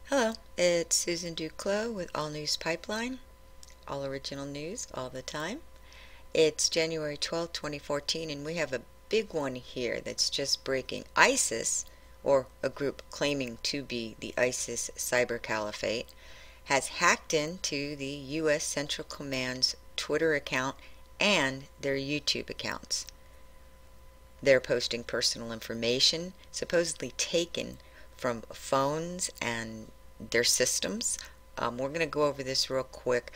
Hello, it's Susan Duclos with All News Pipeline, all original news all the time. It's January 12, 2014, and we have a big one here that's just breaking. ISIS, or a group claiming to be the ISIS Cyber Caliphate, has hacked into the U.S. Central Command's Twitter account and their YouTube accounts. They're posting personal information supposedly taken from phones and their systems. We're going to go over this real quick.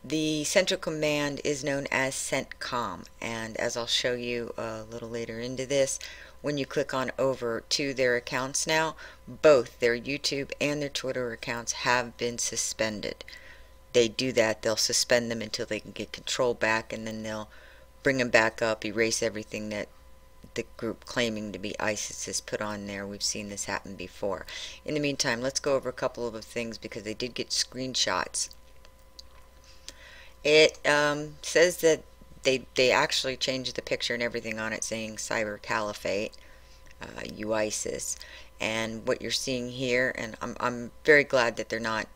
The Central Command is known as CENTCOM, and as I'll show you a little later into this, when you click on over to their accounts now, both their YouTube and their Twitter accounts have been suspended. They do that, they'll suspend them until they can get control back, and then they'll bring them back up, erase everything that the group claiming to be ISIS has put on there. We've seen this happen before. In the meantime, let's go over a couple of things because they did get screenshots. It says that they actually changed the picture and everything on it saying Cyber Caliphate, UISIS. And what you're seeing here, and I'm very glad that they're not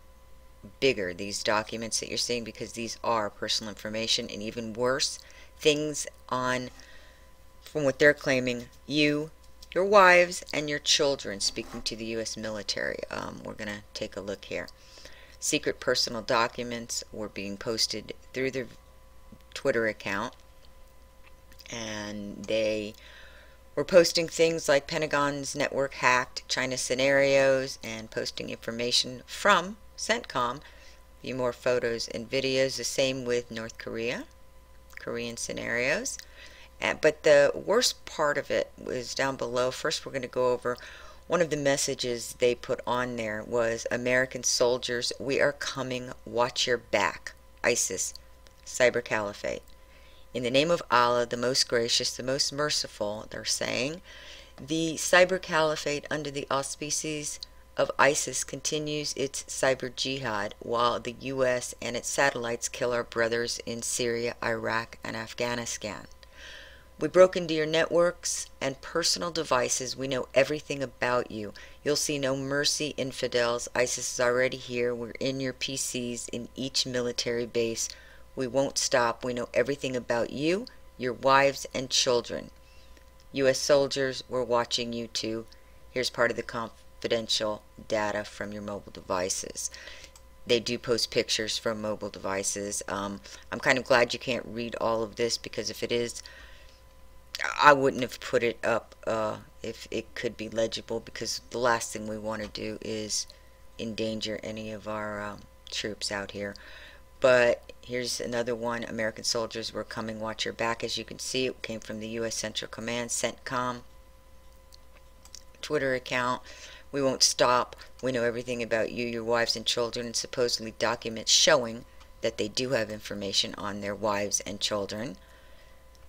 bigger, these documents that you're seeing, because these are personal information, and even worse, things on, from what they're claiming, your wives, and your children, speaking to the U.S. military. We're going to take a look here. Secret personal documents were being posted through their Twitter account, and they were posting things like Pentagon's network hacked, China scenarios, and posting information from CENTCOM. A few more photos and videos, the same with North Korea, Korean scenarios. But the worst part of it was down below. First, we're going to go over one of the messages they put on there was, American soldiers, we are coming, watch your back. ISIS, Cyber Caliphate. In the name of Allah, the most gracious, the most merciful, they're saying, the Cyber Caliphate under the auspices of ISIS continues its cyber jihad while the U.S. and its satellites kill our brothers in Syria, Iraq, and Afghanistan. We broke into your networks and personal devices. We know everything about you. You'll see no mercy, infidels. ISIS is already here. We're in your PCs in each military base. We won't stop. We know everything about you, your wives, and children. U.S. soldiers, we're watching you too. Here's part of the confidential data from your mobile devices. They do post pictures from mobile devices. I'm kind of glad you can't read all of this, because if it is, I wouldn't have put it up if it could be legible, because the last thing we want to do is endanger any of our troops out here. But here's another one. American soldiers were coming, watch your back. As you can see, it came from the U.S. Central Command, CENTCOM, Twitter account. We won't stop. We know everything about you, your wives, and children, and supposedly documents showing that they do have information on their wives and children.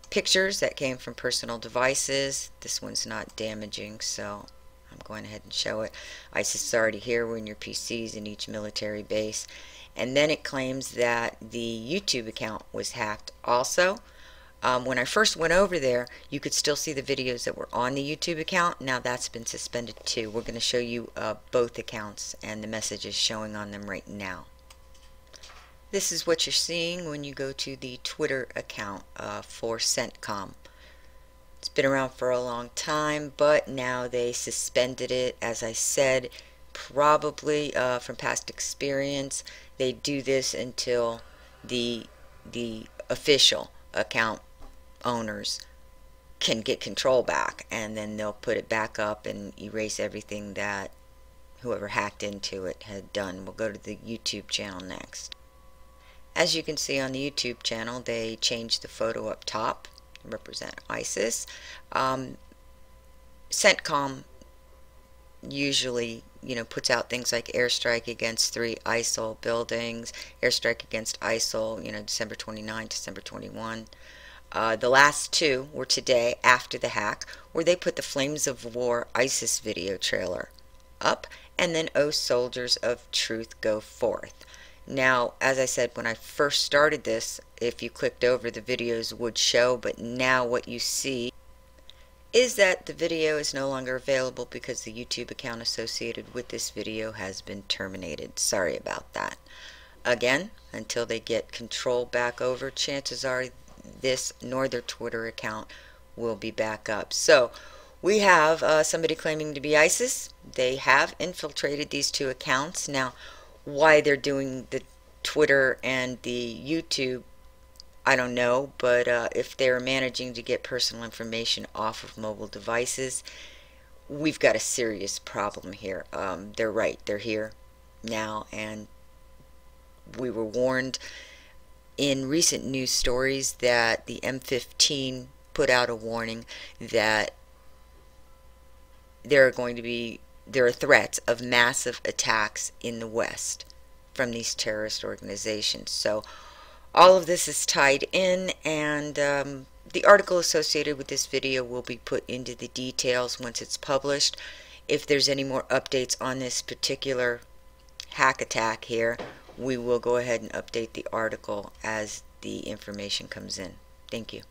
Pictures that came from personal devices. This one's not damaging, so I'm going ahead and show it. ISIS is already here. We're in your PCs in each military base. And then it claims that the YouTube account was hacked also. When I first went over there, you could still see the videos that were on the YouTube account. Now that's been suspended too. We're going to show you both accounts and the messages showing on them right now. This is what you're seeing when you go to the Twitter account for CENTCOM. It's been around for a long time, but now they suspended it. As I said, probably from past experience, they do this until the official account owners can get control back, and then they'll put it back up and erase everything that whoever hacked into it had done. We'll go to the YouTube channel next. As you can see on the YouTube channel, they changed the photo up top to represent ISIS. CENTCOM usually, puts out things like airstrike against 3 ISIL buildings, airstrike against ISIL, December 29, December 21. The last 2 were today after the hack, where they put the Flames of War ISIS video trailer up, and then "O Soldiers of Truth, Go Forth." Now, as I said, when I first started this, if you clicked over, the videos would show, but now what you see is that the video is no longer available because the YouTube account associated with this video has been terminated. Sorry about that. Again, until they get control back over, chances are this nor their Twitter account will be back up. So we have somebody claiming to be ISIS. They have infiltrated these two accounts. Now, why they're doing the Twitter and the YouTube, I don't know, but if they're managing to get personal information off of mobile devices, we've got a serious problem here. They're right, they're here now, and we were warned in recent news stories that the M15 put out a warning that there are threats of massive attacks in the West from these terrorist organizations. So all of this is tied in, and the article associated with this video will be put into the details once it's published. If there's any more updates on this particular hack attack here, we will go ahead and update the article as the information comes in. Thank you.